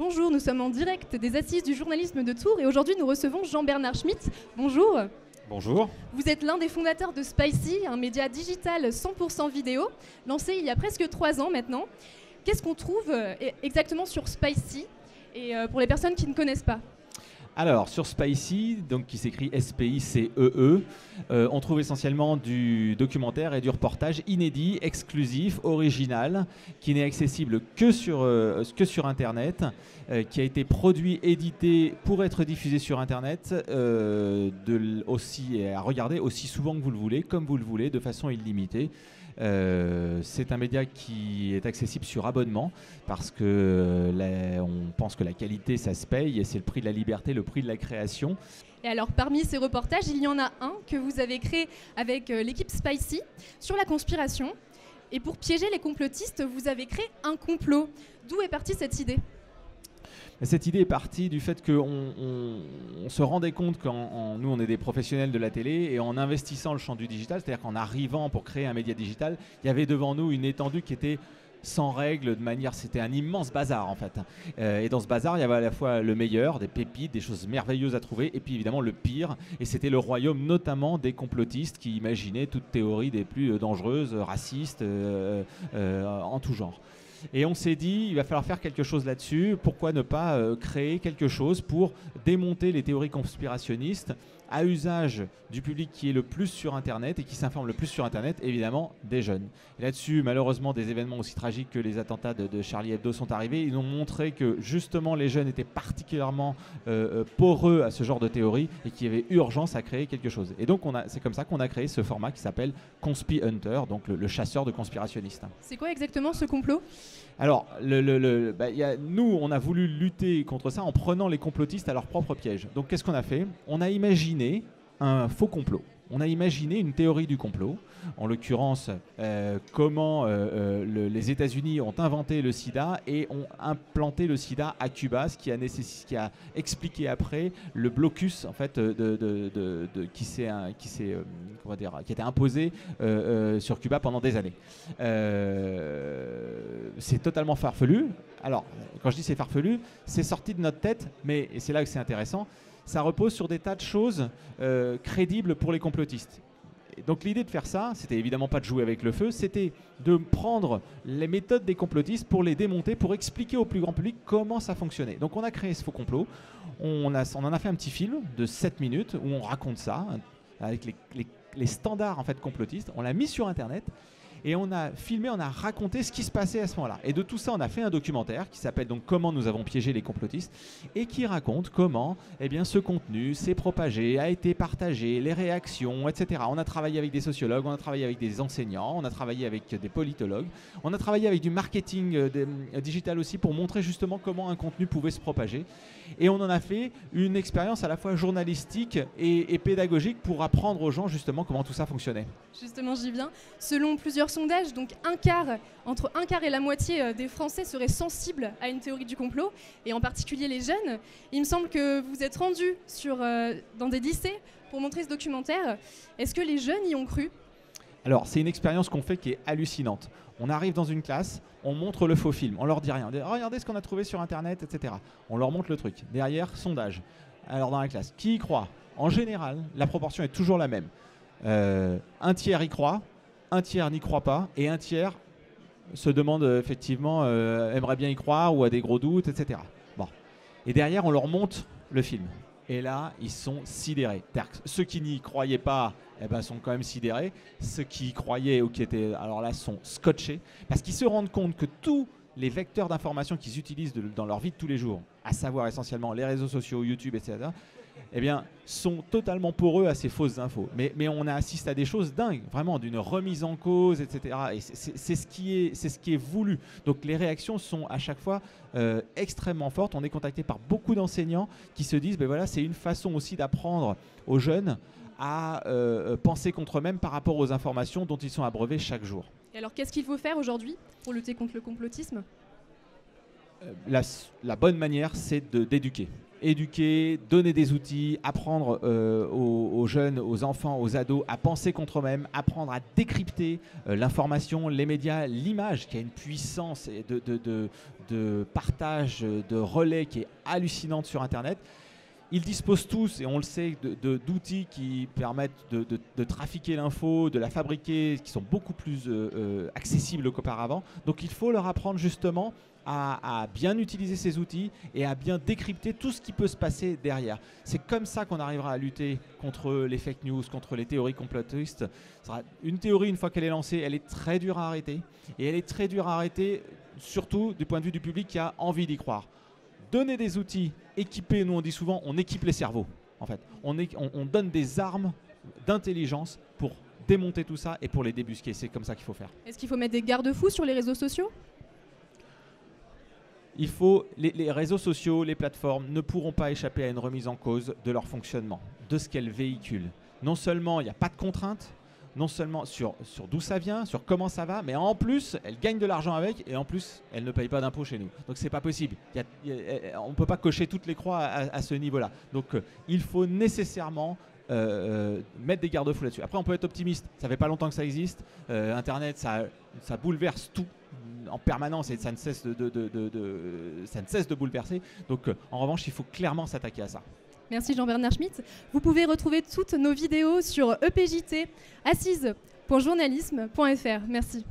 Bonjour, nous sommes en direct des Assises du journalisme de Tours et aujourd'hui nous recevons Jean-Bernard Schmitt. Bonjour. Bonjour. Vous êtes l'un des fondateurs de Spicy, un média digital 100% vidéo, lancé il y a presque 3 ans maintenant. Qu'est-ce qu'on trouve exactement sur Spicy et pour les personnes qui ne connaissent pas? Alors, sur Spicy, donc qui s'écrit S-P-I-C-E-E, on trouve essentiellement du documentaire et du reportage inédit, exclusif, original, qui n'est accessible que sur Internet, qui a été produit, édité pour être diffusé sur Internet, aussi, et à regarder aussi souvent que vous le voulez, comme vous le voulez, de façon illimitée. C'est un média qui est accessible sur abonnement parce que on pense que la qualité ça se paye et c'est le prix de la liberté, le prix de la création. Et alors parmi ces reportages, il y en a un que vous avez créé avec l'équipe Spicy sur la conspiration. Et pour piéger les complotistes, vous avez créé un complot. D'où est partie cette idée ? Cette idée est partie du fait qu'on se rendait compte que nous, on est des professionnels de la télé et en investissant le champ du digital, c'est-à-dire qu'en arrivant pour créer un média digital, il y avait devant nous une étendue qui était sans règles, c'était un immense bazar en fait. Et dans ce bazar, il y avait à la fois le meilleur, des pépites, des choses merveilleuses à trouver, et puis évidemment le pire, et c'était le royaume notamment des complotistes qui imaginaient toute théorie des plus dangereuses, racistes, en tout genre. Et on s'est dit, il va falloir faire quelque chose là-dessus. Pourquoi ne pas créer quelque chose pour démonter les théories conspirationnistes à usage du public qui est le plus sur Internet et qui s'informe le plus sur Internet, évidemment, des jeunes. Et là-dessus, malheureusement, des événements aussi tragiques que les attentats de Charlie Hebdo sont arrivés. Ils ont montré que, justement, les jeunes étaient particulièrement poreux à ce genre de théorie et qu'il y avait urgence à créer quelque chose. Et donc, c'est comme ça qu'on a créé ce format qui s'appelle Conspi Hunter, donc le chasseur de conspirationnistes. C'est quoi exactement ce complot ? Alors, nous, on a voulu lutter contre ça en prenant les complotistes à leur propre piège. Donc, qu'est-ce qu'on a fait ? On a imaginé un faux complot. On a imaginé une théorie du complot, en l'occurrence comment les États-Unis ont inventé le sida et ont implanté le sida à Cuba, ce qui a expliqué après le blocus en fait, qui a été imposé sur Cuba pendant des années. C'est totalement farfelu. Alors, quand je dis c'est farfelu, c'est sorti de notre tête, mais et c'est là que c'est intéressant. Ça repose sur des tas de choses crédibles pour les complotistes. Et donc l'idée de faire ça, c'était évidemment pas de jouer avec le feu, c'était de prendre les méthodes des complotistes pour les démonter, pour expliquer au plus grand public comment ça fonctionnait. Donc on a créé ce faux complot, on en a fait un petit film de 7 minutes où on raconte ça, avec les standards en fait, complotistes, on l'a mis sur Internet. Et on a filmé, on a raconté ce qui se passait à ce moment-là. Et de tout ça, on a fait un documentaire qui s'appelle donc Comment nous avons piégé les complotistes et qui raconte comment ce contenu s'est propagé, a été partagé, les réactions, etc. On a travaillé avec des sociologues, on a travaillé avec des enseignants, on a travaillé avec des politologues, on a travaillé avec du marketing digital aussi pour montrer justement comment un contenu pouvait se propager. Et on en a fait une expérience à la fois journalistique et pédagogique pour apprendre aux gens justement comment tout ça fonctionnait. Justement, j'y viens. Selon plusieurs sondages, donc entre un quart et la moitié des Français seraient sensibles à une théorie du complot, et en particulier les jeunes. Il me semble que vous êtes rendus dans des lycées pour montrer ce documentaire. Est-ce que les jeunes y ont cru ? Alors, c'est une expérience qu'on fait qui est hallucinante. On arrive dans une classe, on montre le faux film, on leur dit rien. On dit, oh, regardez ce qu'on a trouvé sur Internet, etc. On leur montre le truc. Derrière, sondage. Alors, dans la classe, qui y croit ? En général, la proportion est toujours la même. Un tiers y croit, un tiers n'y croit pas, et un tiers se demande effectivement, aimerait bien y croire ou a des gros doutes, etc. Bon. Et derrière, on leur montre le film. Et là, ils sont sidérés. Ceux qui n'y croyaient pas sont quand même sidérés. Ceux qui y croyaient ou qui étaient alors là sont scotchés parce qu'ils se rendent compte que tous les vecteurs d'information qu'ils utilisent dans leur vie de tous les jours, à savoir essentiellement les réseaux sociaux, YouTube, etc., sont totalement poreux à ces fausses infos. Mais on assiste à des choses dingues, vraiment, d'une remise en cause, etc. Et c'est ce qui est voulu. Donc les réactions sont à chaque fois extrêmement fortes. On est contacté par beaucoup d'enseignants qui se disent, c'est une façon aussi d'apprendre aux jeunes à penser contre eux-mêmes par rapport aux informations dont ils sont abreuvés chaque jour. Et alors, qu'est-ce qu'il faut faire aujourd'hui pour lutter contre le complotisme ? La bonne manière, c'est d'éduquer. éduquer, donner des outils, apprendre aux jeunes, aux enfants, aux ados à penser contre eux-mêmes, apprendre à décrypter l'information, les médias, l'image qui a une puissance de partage, de relais qui est hallucinante sur Internet. Ils disposent tous, et on le sait, d'outils qui permettent de trafiquer l'info, de la fabriquer, qui sont beaucoup plus accessibles qu'auparavant. Donc il faut leur apprendre justement à bien utiliser ces outils et à bien décrypter tout ce qui peut se passer derrière. C'est comme ça qu'on arrivera à lutter contre les fake news, contre les théories complotistes. Une théorie, une fois qu'elle est lancée, elle est très dure à arrêter. Et elle est très dure à arrêter, surtout du point de vue du public qui a envie d'y croire. Donner des outils, équiper, nous on dit souvent, on équipe les cerveaux. En fait, on donne des armes d'intelligence pour démonter tout ça et pour les débusquer. C'est comme ça qu'il faut faire. Est-ce qu'il faut mettre des garde-fous sur les réseaux sociaux ? Les réseaux sociaux, les plateformes ne pourront pas échapper à une remise en cause de leur fonctionnement, de ce qu'elles véhiculent. Non seulement il n'y a pas de contraintes, non seulement sur d'où ça vient, sur comment ça va, mais en plus, elles gagnent de l'argent avec et en plus, elles ne payent pas d'impôts chez nous. Donc, c'est pas possible. On ne peut pas cocher toutes les croix à ce niveau-là. Donc, il faut nécessairement mettre des garde-fous là-dessus. Après, on peut être optimiste. Ça fait pas longtemps que ça existe. Internet, ça bouleverse tout en permanence et ça ne cesse de bouleverser. Donc, en revanche, il faut clairement s'attaquer à ça. Merci Jean-Bernard Schmitt. Vous pouvez retrouver toutes nos vidéos sur EPJT, assise.journalisme.fr. Merci.